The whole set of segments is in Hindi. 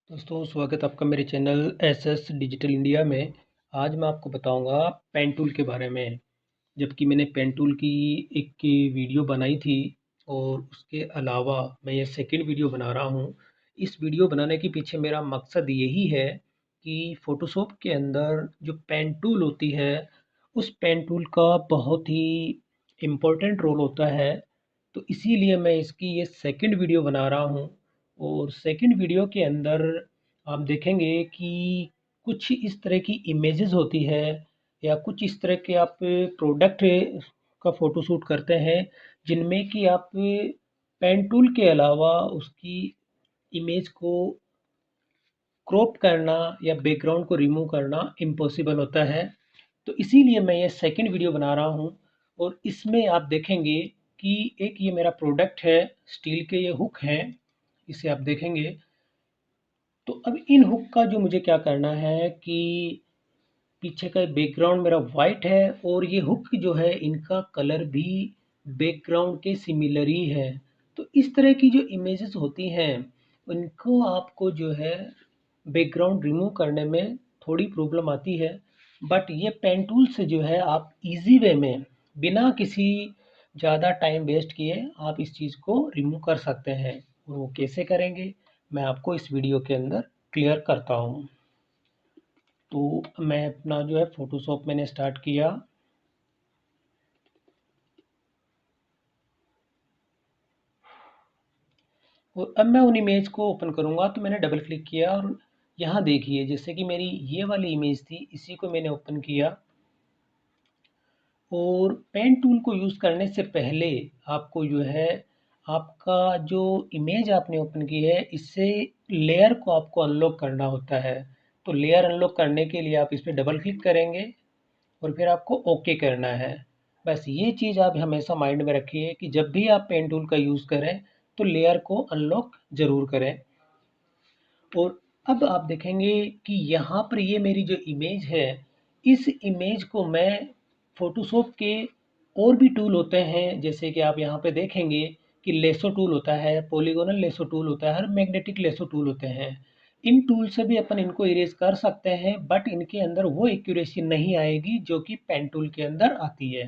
दोस्तों स्वागत आपका मेरे चैनल एसएस डिजिटल इंडिया में। आज मैं आपको बताऊंगा पेन टूल के बारे में। जबकि मैंने पेन टूल की एक वीडियो बनाई थी और उसके अलावा मैं ये सेकंड वीडियो बना रहा हूँ। इस वीडियो बनाने के पीछे मेरा मकसद यही है कि फ़ोटोशॉप के अंदर जो पेन टूल होती है उस पेन टूल का बहुत ही इम्पोर्टेंट रोल होता है। तो इसीलिए मैं इसकी ये सेकंड वीडियो बना रहा हूँ। और सेकंड वीडियो के अंदर आप देखेंगे कि कुछ इस तरह की इमेजेस होती है या कुछ इस तरह के आप प्रोडक्ट का फ़ोटोशूट करते हैं जिनमें कि आप पेन टूल के अलावा उसकी इमेज को क्रॉप करना या बैकग्राउंड को रिमूव करना इम्पॉसिबल होता है। तो इसीलिए मैं ये सेकंड वीडियो बना रहा हूँ। और इसमें आप देखेंगे कि एक ये मेरा प्रोडक्ट है, स्टील के ये हुक हैं, इसे आप देखेंगे। तो अब इन हुक का जो मुझे क्या करना है कि पीछे का बैकग्राउंड मेरा वाइट है और ये हुक जो है इनका कलर भी बैकग्राउंड के सिमिलर ही है। तो इस तरह की जो इमेजेस होती हैं उनको आपको जो है बैकग्राउंड रिमूव करने में थोड़ी प्रॉब्लम आती है। बट ये पेन टूल से जो है आप इजी वे में बिना किसी ज़्यादा टाइम वेस्ट किए आप इस चीज़ को रिमूव कर सकते हैं। और वो कैसे करेंगे मैं आपको इस वीडियो के अंदर क्लियर करता हूँ। तो मैं अपना जो है फ़ोटोशॉप मैंने स्टार्ट किया। और अब मैं उन इमेज को ओपन करूँगा तो मैंने डबल क्लिक किया और यहाँ देखिए जैसे कि मेरी ये वाली इमेज थी इसी को मैंने ओपन किया। और पेन टूल को यूज़ करने से पहले आपको जो है आपका जो इमेज आपने ओपन की है इससे लेयर को आपको अनलॉक करना होता है। तो लेयर अनलॉक करने के लिए आप इस पर डबल क्लिक करेंगे और फिर आपको ओके करना है। बस ये चीज़ आप हमेशा माइंड में रखिए कि जब भी आप पेन टूल का यूज़ करें तो लेयर को अनलॉक ज़रूर करें। और अब आप देखेंगे कि यहाँ पर ये मेरी जो इमेज है इस इमेज को मैं फ़ोटोशॉप के और भी टूल होते हैं जैसे कि आप यहाँ पे देखेंगे कि लेसो टूल होता है, पॉलीगोनल लेसो टूल होता है और मैग्नेटिक लेसो टूल होते हैं। इन टूल से भी अपन इनको इरेज कर सकते हैं बट इनके अंदर वो एक्यूरेसी नहीं आएगी जो कि पेन टूल के अंदर आती है।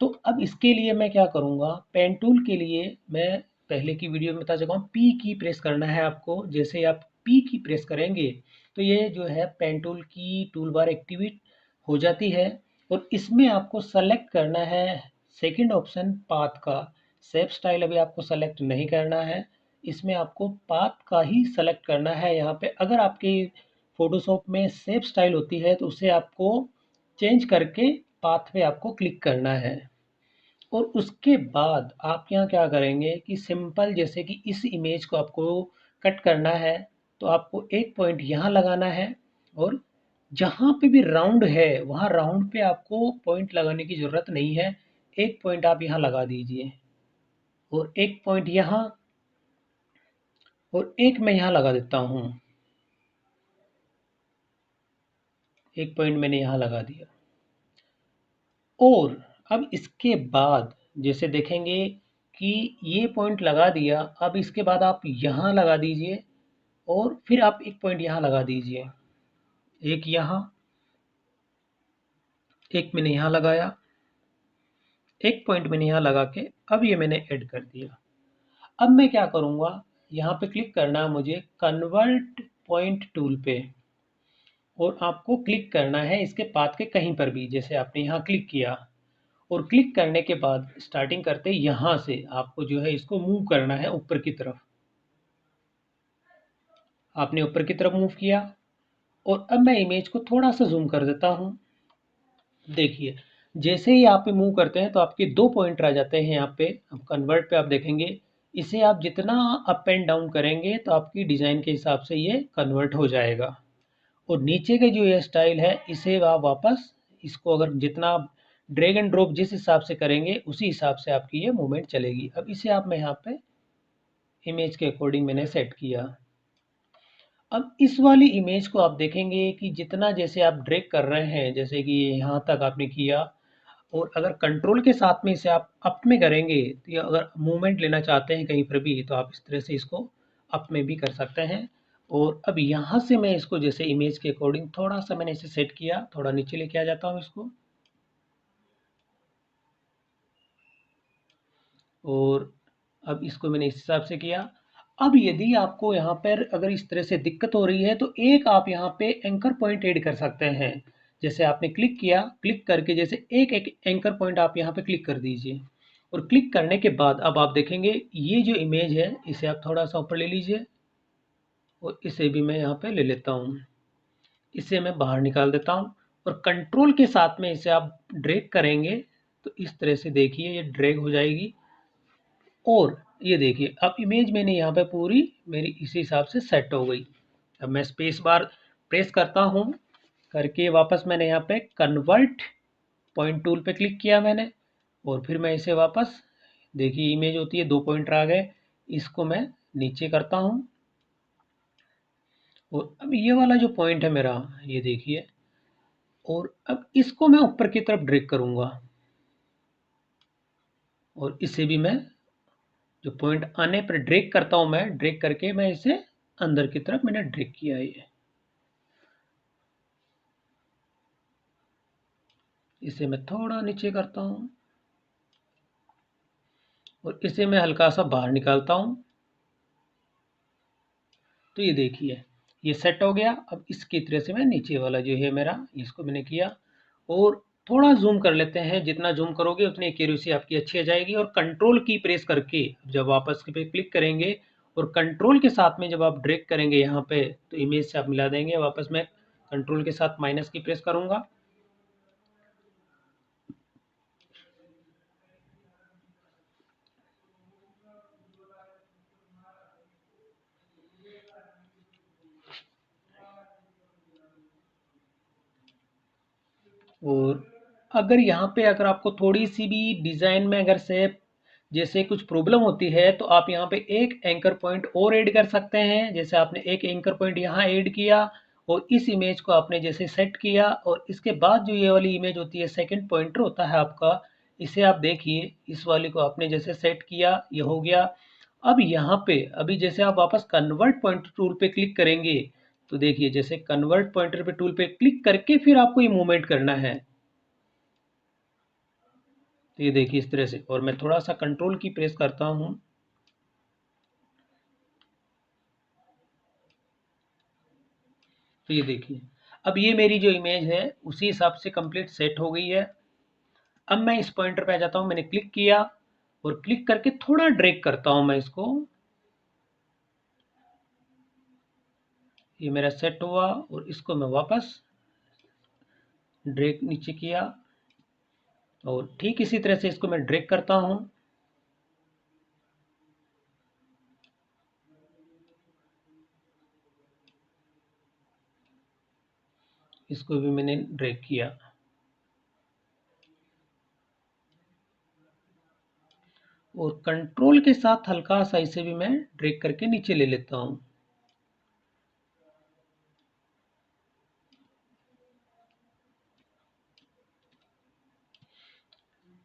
तो अब इसके लिए मैं क्या करूँगा, पेन टूल के लिए मैं पहले की वीडियो में बता चुका हूँ, पी की प्रेस करना है आपको। जैसे आप पी की प्रेस करेंगे तो ये जो है पेन टूल की टूल बार एक्टिवेट हो जाती है। और इसमें आपको सेलेक्ट करना है सेकंड ऑप्शन पाथ का। शेप स्टाइल अभी आपको सेलेक्ट नहीं करना है, इसमें आपको पाथ का ही सेलेक्ट करना है। यहाँ पे अगर आपके फ़ोटोशॉप में शेप स्टाइल होती है तो उसे आपको चेंज करके पाथ पे आपको क्लिक करना है। और उसके बाद आप यहाँ क्या करेंगे कि सिंपल जैसे कि इस इमेज को आपको कट करना है तो आपको एक पॉइंट यहाँ लगाना है। और जहाँ पे भी राउंड है वहाँ राउंड पे आपको पॉइंट लगाने की ज़रूरत नहीं है। एक पॉइंट आप यहाँ लगा दीजिए और एक पॉइंट यहाँ और एक मैं यहाँ लगा देता हूँ। एक पॉइंट मैंने यहाँ लगा दिया। और अब इसके बाद जैसे देखेंगे कि ये पॉइंट लगा दिया, अब इसके बाद आप यहाँ लगा दीजिए और फिर आप एक पॉइंट यहाँ लगा दीजिए। एक यहाँ, एक मैंने यहाँ लगाया, एक पॉइंट मैंने यहाँ लगा के अब ये मैंने ऐड कर दिया। अब मैं क्या करूँगा, यहाँ पे क्लिक करना है मुझे कन्वर्ट पॉइंट टूल पे और आपको क्लिक करना है इसके पाथ के कहीं पर भी। जैसे आपने यहाँ क्लिक किया और क्लिक करने के बाद स्टार्टिंग करते यहाँ से आपको जो है इसको मूव करना है ऊपर की तरफ। आपने ऊपर की तरफ मूव किया और अब मैं इमेज को थोड़ा सा जूम कर देता हूँ। देखिए जैसे ही आप पे मूव करते हैं तो आपके दो पॉइंट आ जाते हैं यहाँ पे। अब कन्वर्ट पे आप देखेंगे इसे आप जितना अप एंड डाउन करेंगे तो आपकी डिज़ाइन के हिसाब से ये कन्वर्ट हो जाएगा। और नीचे के जो ये स्टाइल है इसे आप वापस इसको अगर जितना आप ड्रैग एंड ड्रॉप जिस हिसाब से करेंगे उसी हिसाब से आपकी ये मूवमेंट चलेगी। अब इसे आप मैं यहाँ पे इमेज के अकॉर्डिंग मैंने सेट किया। अब इस वाली इमेज को आप देखेंगे कि जितना जैसे आप ड्रैग कर रहे हैं जैसे कि यहाँ तक आपने किया और अगर कंट्रोल के साथ में इसे आप अप में करेंगे तो या अगर मूवमेंट लेना चाहते हैं कहीं पर भी तो आप इस तरह से इसको अप में भी कर सकते हैं। और अब यहाँ से मैं इसको जैसे इमेज के अकॉर्डिंग थोड़ा सा मैंने इसे सेट किया, थोड़ा नीचे लेके आ जाता हूँ इसको। और अब इसको मैंने इस हिसाब से किया। अब यदि आपको यहाँ पर अगर इस तरह से दिक्कत हो रही है तो एक आप यहाँ पे एंकर पॉइंट ऐड कर सकते हैं। जैसे आपने क्लिक किया, क्लिक करके जैसे एक एक एंकर पॉइंट आप यहाँ पे क्लिक कर दीजिए। और क्लिक करने के बाद अब आप देखेंगे ये जो इमेज है इसे आप थोड़ा सा ऊपर ले लीजिए और इसे भी मैं यहाँ पे ले लेता हूँ। इसे मैं बाहर निकाल देता हूँ और कंट्रोल के साथ में इसे आप ड्रैग करेंगे तो इस तरह से देखिए ये ड्रैग हो जाएगी। और ये देखिए अब इमेज मैंने यहाँ पे पूरी मेरी इसी हिसाब से सेट हो गई। अब मैं स्पेस बार प्रेस करता हूँ, करके वापस मैंने यहाँ पे कन्वर्ट पॉइंट टूल पे क्लिक किया मैंने। और फिर मैं इसे वापस, देखिए इमेज होती है 2 पॉइंटर आ गए, इसको मैं नीचे करता हूँ। और अब ये वाला जो पॉइंट है मेरा, ये देखिए, और अब इसको मैं ऊपर की तरफ ड्रैग करूँगा। और इसे भी मैं जो पॉइंट आने पर ड्रैग करता हूँ, मैं ड्रैग करके मैं इसे अंदर की तरफ मैंने ड्रैग किया। ये इसे मैं थोड़ा नीचे करता हूँ और इसे मैं हल्का सा बाहर निकालता हूँ। तो ये देखिए ये सेट हो गया। अब इसकी तरह से मैं नीचे वाला जो है मेरा, इसको मैंने किया। और थोड़ा जूम कर लेते हैं, जितना जूम करोगे उतनी एक्यूरेसी आपकी अच्छी आ जाएगी। और कंट्रोल की प्रेस करके जब वापस पे क्लिक करेंगे और कंट्रोल के साथ में जब आप ड्रैग करेंगे यहाँ पे तो इमेज से आप मिला देंगे। वापस मैं कंट्रोल के साथ माइनस की प्रेस करूँगा। और अगर यहाँ पे अगर आपको थोड़ी सी भी डिज़ाइन में अगर से जैसे कुछ प्रॉब्लम होती है तो आप यहाँ पे एक एंकर पॉइंट और ऐड कर सकते हैं। जैसे आपने एक एंकर पॉइंट यहाँ ऐड किया और इस इमेज को आपने जैसे सेट किया और इसके बाद जो ये वाली इमेज होती है सेकंड पॉइंटर होता है आपका, इसे आप देखिए, इस वाली को आपने जैसे सेट किया, ये हो गया। अब यहाँ पे अभी जैसे आप वापस कन्वर्ट पॉइंटर टूल पे क्लिक करेंगे तो देखिए जैसे कन्वर्ट पॉइंटर पे टूल पे क्लिक करके फिर आपको ये मूवमेंट करना है। तो ये देखिए इस तरह से, और मैं थोड़ा सा कंट्रोल की प्रेस करता हूँ। तो ये देखिए अब ये मेरी जो इमेज है उसी हिसाब से कंप्लीट सेट हो गई है। अब मैं इस पॉइंटर पे आ जाता हूँ, मैंने क्लिक किया और क्लिक करके थोड़ा ड्रैग करता हूँ मैं इसको। ये मेरा सेट हुआ और इसको मैं वापस ड्रैग नीचे किया और ठीक इसी तरह से इसको मैं ड्रैग करता हूँ। इसको भी मैंने ड्रैग किया और कंट्रोल के साथ हल्का सा इसे भी मैं ड्रैग करके नीचे ले लेता हूँ।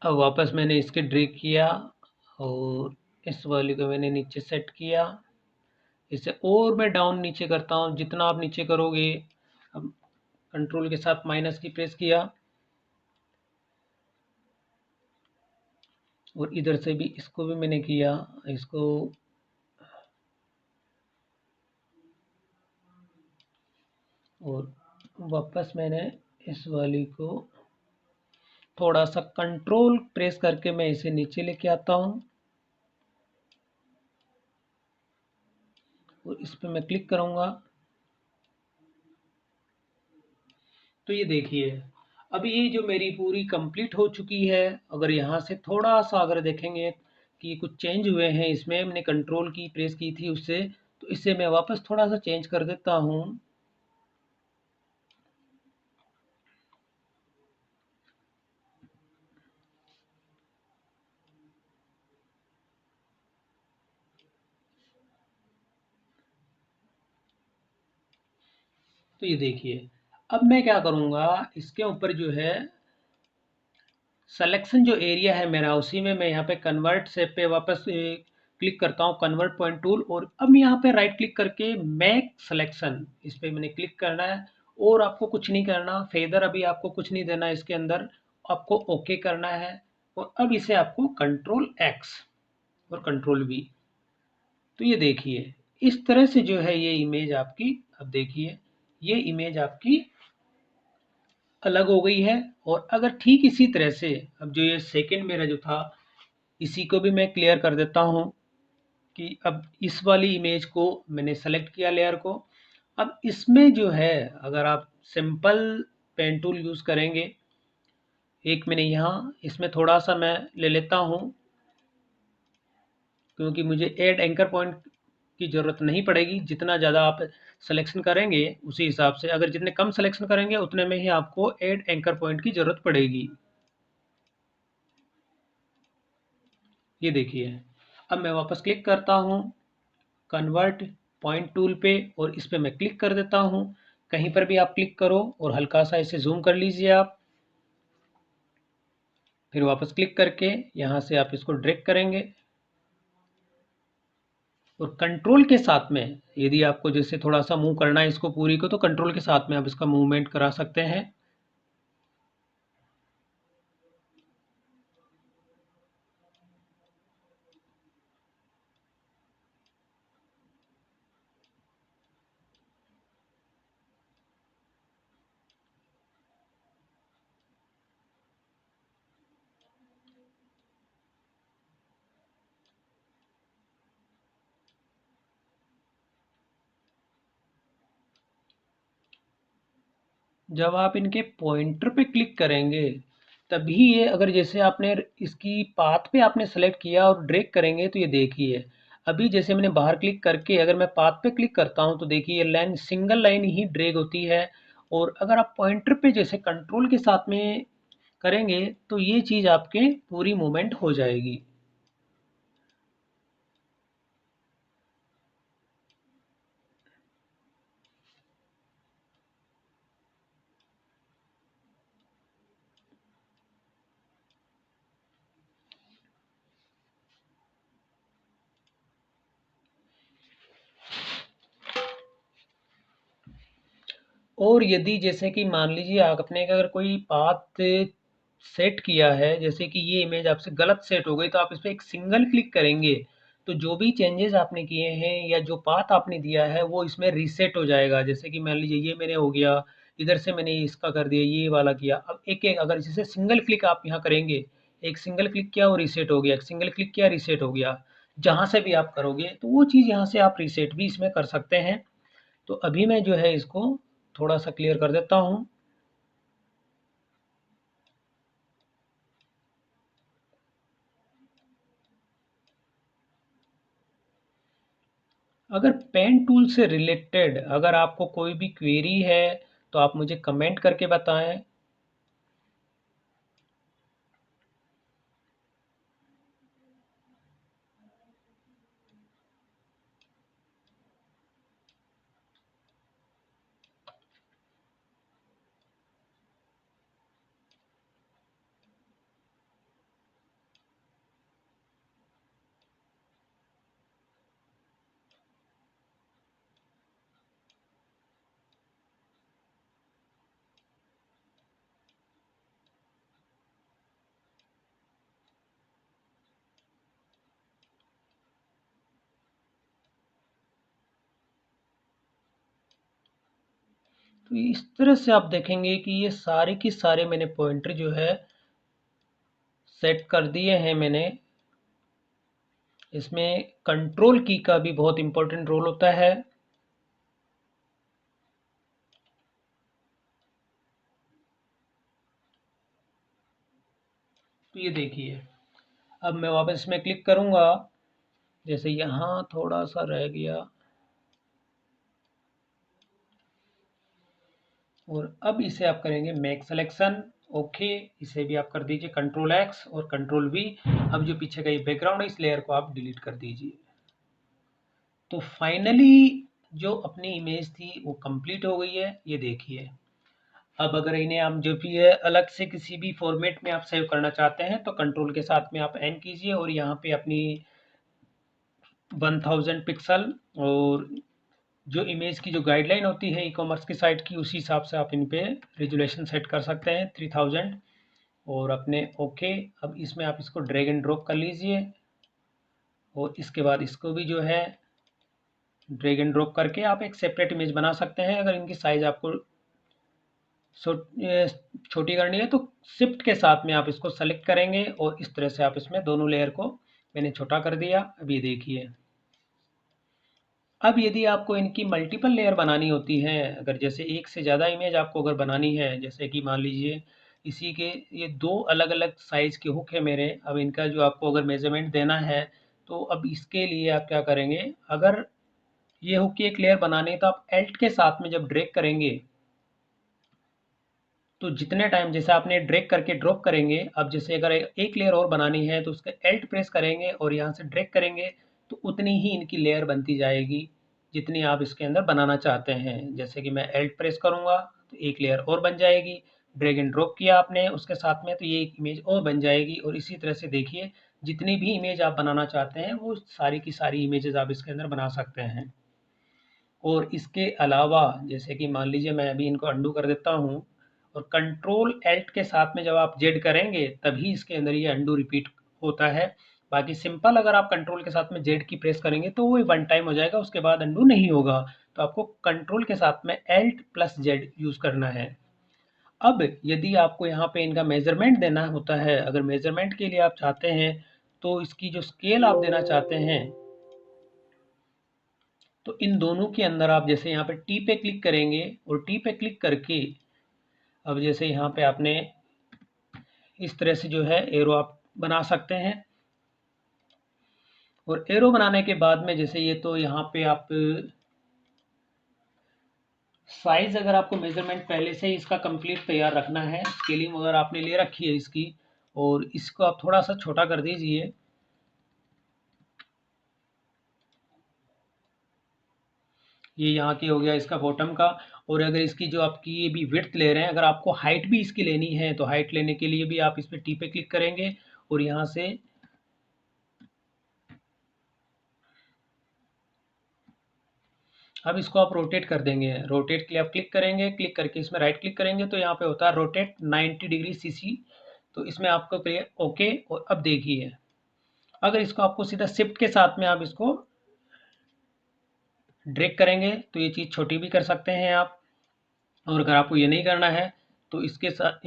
अब वापस मैंने इसके ड्रैग किया और इस वाली को मैंने नीचे सेट किया। इसे और मैं डाउन नीचे करता हूँ, जितना आप नीचे करोगे। अब कंट्रोल के साथ माइनस की प्रेस किया और इधर से भी इसको भी मैंने किया, इसको। और वापस मैंने इस वाली को थोड़ा सा कंट्रोल प्रेस करके मैं इसे नीचे लेके आता हूँ और इस पे मैं क्लिक करूँगा। तो ये देखिए अब ये जो मेरी पूरी कंप्लीट हो चुकी है। अगर यहाँ से थोड़ा सा अगर देखेंगे कि कुछ चेंज हुए हैं इसमें, मैंने कंट्रोल की प्रेस की थी उससे, तो इसे मैं वापस थोड़ा सा चेंज कर देता हूँ। तो ये देखिए अब मैं क्या करूँगा, इसके ऊपर जो है सिलेक्शन जो एरिया है मेरा, उसी में मैं यहाँ पे कन्वर्ट से पे वापस क्लिक करता हूँ कन्वर्ट पॉइंट टूल, और अब मैं यहाँ पे राइट क्लिक करके मेक सिलेक्शन, इस पे मैंने क्लिक करना है। और आपको कुछ नहीं करना, फेदर अभी आपको कुछ नहीं देना इसके अंदर, आपको ओके करना है। और अब इसे आपको कंट्रोल एक्स और कंट्रोल वी, तो ये देखिए इस तरह से जो है ये इमेज आपकी, अब देखिए ये इमेज आपकी अलग हो गई है। और अगर ठीक इसी तरह से, अब जो ये सेकंड मेरा जो था, इसी को भी मैं क्लियर कर देता हूँ कि अब इस वाली इमेज को मैंने सेलेक्ट किया लेयर को। अब इसमें जो है अगर आप सिंपल पेन टूल यूज़ करेंगे, एक मैंने यहाँ इसमें थोड़ा सा मैं ले लेता हूँ, क्योंकि मुझे ऐड एंकर पॉइंट की ज़रूरत नहीं पड़ेगी। जितना ज़्यादा आप सिलेक्शन करेंगे उसी हिसाब से, अगर जितने कम सिलेक्शन करेंगे उतने में ही आपको ऐड एंकर पॉइंट की ज़रूरत पड़ेगी। ये देखिए अब मैं वापस क्लिक करता हूँ कन्वर्ट पॉइंट टूल पे, और इस पे मैं क्लिक कर देता हूँ। कहीं पर भी आप क्लिक करो और हल्का सा इसे जूम कर लीजिए आप, फिर वापस क्लिक करके यहाँ से आप इसको ड्रैग करेंगे, और कंट्रोल के साथ में यदि आपको जैसे थोड़ा सा मूव करना है इसको पूरी को, तो कंट्रोल के साथ में आप इसका मूवमेंट करा सकते हैं। जब आप इनके पॉइंटर पे क्लिक करेंगे तभी ये, अगर जैसे आपने इसकी पाथ पे आपने सेलेक्ट किया और ड्रैग करेंगे, तो ये देखिए अभी जैसे मैंने बाहर क्लिक करके अगर मैं पाथ पे क्लिक करता हूँ तो देखिए ये लाइन सिंगल लाइन ही ड्रैग होती है। और अगर आप पॉइंटर पे जैसे कंट्रोल के साथ में करेंगे तो ये चीज़ आपके पूरी मूवमेंट हो जाएगी। और यदि जैसे कि मान लीजिए आपने अगर कोई पाथ सेट किया है, जैसे कि ये इमेज आपसे गलत सेट हो गई, तो आप इस पे एक सिंगल क्लिक करेंगे तो जो भी चेंजेस आपने किए हैं या जो पाथ आपने दिया है वो इसमें रीसेट हो जाएगा। जैसे कि मान लीजिए ये मैंने हो गया, इधर से मैंने इसका कर दिया, ये वाला किया। अब एक एक अगर जैसे सिंगल क्लिक आप यहाँ करेंगे, एक सिंगल क्लिक किया और रीसेट हो गया, एक सिंगल क्लिक किया रीसेट हो गया, जहाँ से भी आप करोगे तो वो चीज़ यहाँ से आप रीसेट भी इसमें कर सकते हैं। तो अभी मैं जो है इसको थोड़ा सा क्लियर कर देता हूँ। अगर पेन टूल से रिलेटेड अगर आपको कोई भी क्वेरी है तो आप मुझे कमेंट करके बताएं। तो इस तरह से आप देखेंगे कि ये सारे की सारे मैंने पॉइंटर जो है सेट कर दिए हैं मैंने। इसमें कंट्रोल की का भी बहुत इंपॉर्टेंट रोल होता है। तो ये देखिए अब मैं वापस इसमें क्लिक करूंगा, जैसे यहाँ थोड़ा सा रह गया, और अब इसे आप करेंगे मेक सिलेक्शन, ओके। इसे भी आप कर दीजिए कंट्रोल एक्स और कंट्रोल वी। अब जो पीछे का ये बैकग्राउंड है इस लेयर को आप डिलीट कर दीजिए। तो फाइनली जो अपनी इमेज थी वो कंप्लीट हो गई है, ये देखिए। अब अगर इन्हें आप जो भी है अलग से किसी भी फॉर्मेट में आप सेव करना चाहते हैं तो कंट्रोल के साथ में आप एन कीजिए और यहाँ पे अपनी 1000 पिक्सल, और जो इमेज की जो गाइडलाइन होती है ई कॉमर्स की साइट की, उसी हिसाब से आप इन पे रेजुलेशन सेट कर सकते हैं 3000, और अपने ओके। अब इसमें आप इसको ड्रैग एंड ड्रॉप कर लीजिए, और इसके बाद इसको भी जो है ड्रैग एंड ड्रॉप करके आप एक सेपरेट इमेज बना सकते हैं। अगर इनकी साइज़ आपको छोटी करनी है तो शिफ्ट के साथ में आप इसको सेलेक्ट करेंगे, और इस तरह से आप इसमें दोनों लेयर को मैंने छोटा कर दिया। अब ये देखिए, अब यदि आपको इनकी मल्टीपल लेयर बनानी होती है, अगर जैसे एक से ज़्यादा इमेज आपको अगर बनानी है, जैसे कि मान लीजिए इसी के ये दो अलग अलग साइज़ के हुक है मेरे, अब इनका जो आपको अगर मेज़रमेंट देना है, तो अब इसके लिए आप क्या करेंगे, अगर ये हुक की एक लेयर बनानी है तो आप एल्ट के साथ में जब ड्रैग करेंगे, तो जितने टाइम जैसे आपने ड्रैग करके ड्रॉप करेंगे, अब जैसे अगर एक लेयर और बनानी है तो उसका एल्ट प्रेस करेंगे और यहाँ से ड्रैग करेंगे, तो उतनी ही इनकी लेयर बनती जाएगी जितनी आप इसके अंदर बनाना चाहते हैं। जैसे कि मैं एल्ट प्रेस करूँगा तो एक लेयर और बन जाएगी, ड्रैग एंड ड्रॉप किया आपने उसके साथ में तो ये एक इमेज और बन जाएगी। और इसी तरह से देखिए, जितनी भी इमेज आप बनाना चाहते हैं वो सारी की सारी इमेजेस आप इसके अंदर बना सकते हैं। और इसके अलावा जैसे कि मान लीजिए मैं अभी इनको अंडू कर देता हूँ, और कंट्रोल एल्ट के साथ में जब आप जेड करेंगे तभी इसके अंदर ये अंडू रिपीट होता है। बाकी सिंपल अगर आप कंट्रोल के साथ में जेड की प्रेस करेंगे तो वो वन टाइम हो जाएगा, उसके बाद अंडू नहीं होगा। तो आपको कंट्रोल के साथ में एल्ट प्लस जेड यूज़ करना है। अब यदि आपको यहाँ पे इनका मेजरमेंट देना होता है, अगर मेजरमेंट के लिए आप चाहते हैं तो इसकी जो स्केल आप देना चाहते हैं, तो इन दोनों के अंदर आप जैसे यहाँ पे टी पे क्लिक करेंगे, और टी पे क्लिक करके अब जैसे यहाँ पे आपने इस तरह से जो है एरो आप बना सकते हैं। और एरो बनाने के बाद में जैसे ये तो यहाँ पे आप साइज, अगर आपको मेजरमेंट पहले से ही इसका कंप्लीट तैयार रखना है, स्केलिंग अगर आपने ले रखी है इसकी, और इसको आप थोड़ा सा छोटा कर दीजिए। ये यहाँ की हो गया इसका बॉटम का। और अगर इसकी जो आपकी ये भी विड्थ ले रहे हैं, अगर आपको हाइट भी इसकी लेनी है तो हाइट लेने के लिए भी आप इस पे टी पे क्लिक करेंगे, और यहाँ से अब इसको आप रोटेट कर देंगे। रोटेट के लिए आप क्लिक करेंगे, क्लिक करके इसमें राइट क्लिक करेंगे तो यहाँ पे होता है रोटेट 90 डिग्री सीसी। तो इसमें आपको करिए ओके। और अब देखिए, अगर इसको आपको सीधा शिफ्ट के साथ में आप इसको ड्रैग करेंगे तो ये चीज़ छोटी भी कर सकते हैं आप। और अगर आपको ये नहीं करना है तो इसके साथ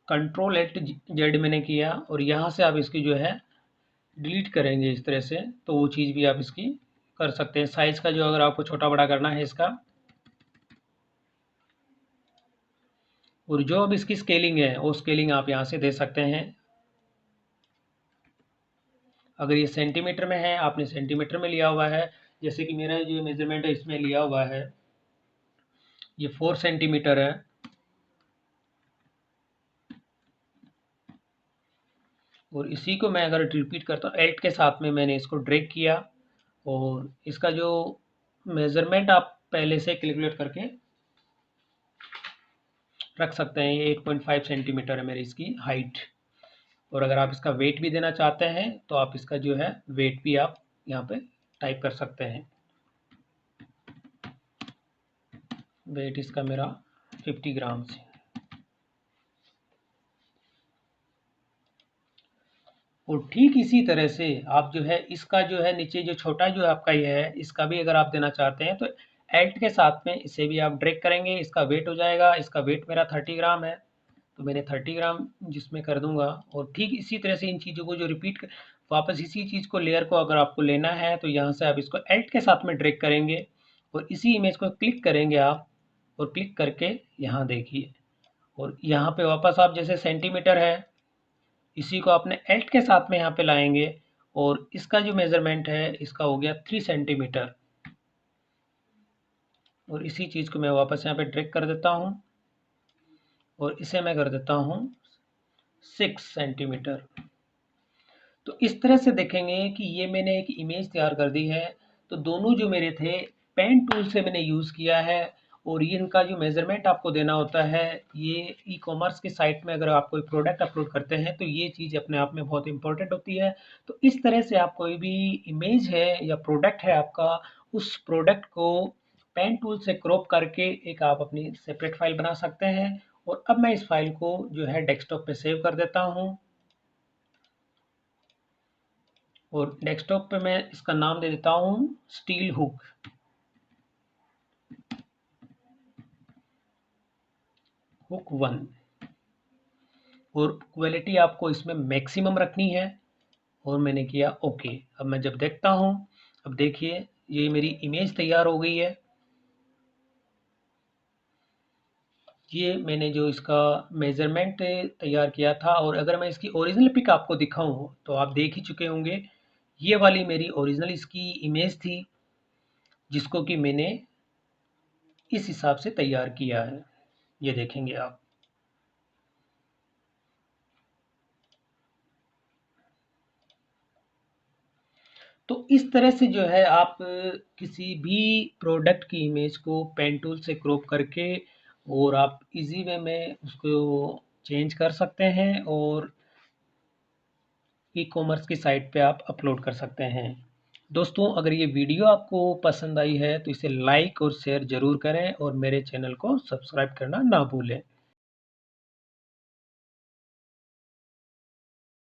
कंट्रोल एट जेड मैंने किया, और यहाँ से आप इसकी जो है डिलीट करेंगे इस तरह से, तो वो चीज़ भी आप इसकी कर सकते हैं। साइज़ का जो अगर आपको छोटा बड़ा करना है इसका, और जो अब इसकी स्केलिंग है वो स्केलिंग आप यहाँ से दे सकते हैं। अगर ये सेंटीमीटर में है, आपने सेंटीमीटर में लिया हुआ है, जैसे कि मेरा जो मेजरमेंट है इसमें लिया हुआ है, ये 4 सेंटीमीटर है। और इसी को मैं अगर रिपीट करता हूँ, एल्ट के साथ में मैंने इसको ड्रैग किया, और इसका जो मेज़रमेंट आप पहले से कैलकुलेट करके रख सकते हैं। ये 8.5 सेंटीमीटर है मेरी इसकी हाइट। और अगर आप इसका वेट भी देना चाहते हैं तो आप इसका जो है वेट भी आप यहाँ पे टाइप कर सकते हैं। वेट इसका मेरा 50 ग्राम से। और ठीक इसी तरह से आप जो है इसका जो है नीचे जो छोटा जो आपका ये है, इसका भी अगर आप देना चाहते हैं तो एल्ट के साथ में इसे भी आप ड्रैग करेंगे, इसका वेट हो जाएगा। इसका वेट मेरा 30 ग्राम है, तो मैंने 30 ग्राम जिसमें कर दूंगा। और ठीक इसी तरह से इन चीज़ों को जो रिपीट वापस इसी चीज़ को लेयर को अगर आपको लेना है तो यहाँ से आप इसको एल्ट के साथ में ड्रैग करेंगे, और इसी इमेज को क्लिक करेंगे आप, और क्लिक करके यहाँ देखिए, और यहाँ पे वापस आप जैसे सेंटीमीटर है, इसी को आपने एल्ट के साथ में यहाँ पे लाएंगे, और इसका जो मेज़रमेंट है इसका हो गया 3 सेंटीमीटर। और इसी चीज़ को मैं वापस यहाँ पे ड्रैग कर देता हूँ, और इसे मैं कर देता हूँ 6 सेंटीमीटर। तो इस तरह से देखेंगे कि ये मैंने एक इमेज तैयार कर दी है। तो दोनों जो मेरे थे पेन टूल से मैंने यूज़ किया है, और ये इनका जो मेज़रमेंट आपको देना होता है, ये ई-कॉमर्स की साइट में अगर आप कोई प्रोडक्ट अपलोड करते हैं, तो ये चीज़ अपने आप में बहुत इम्पोर्टेंट होती है। तो इस तरह से आप कोई भी इमेज है या प्रोडक्ट है आपका, उस प्रोडक्ट को पेन टूल से क्रॉप करके एक आप अपनी सेपरेट फ़ाइल बना सकते हैं। और अब मैं इस फ़ाइल को जो है डेस्कटॉप पे सेव कर देता हूँ। और डेस्कटॉप पे मैं इसका नाम दे देता हूँ स्टील हुक। हुक 1। और क्वालिटी आपको इसमें मैक्सिमम रखनी है। और मैंने किया ओके। अब मैं जब देखता हूँ, अब देखिए ये मेरी इमेज तैयार हो गई है। ये मैंने जो इसका मेज़रमेंट तैयार किया था, और अगर मैं इसकी ओरिजिनल पिक आपको दिखाऊँ तो आप देख ही चुके होंगे। ये वाली मेरी ओरिजिनल इसकी इमेज थी, जिसको कि मैंने इस हिसाब से तैयार किया है। ये देखेंगे आप। तो इस तरह से जो है आप किसी भी प्रोडक्ट की इमेज को पेन टूल से क्रॉप करके और आप इजी वे में उसको चेंज कर सकते हैं, और ई कॉमर्स की साइट पे आप अपलोड कर सकते हैं। दोस्तों, अगर ये वीडियो आपको पसंद आई है तो इसे लाइक और शेयर ज़रूर करें, और मेरे चैनल को सब्सक्राइब करना ना भूलें।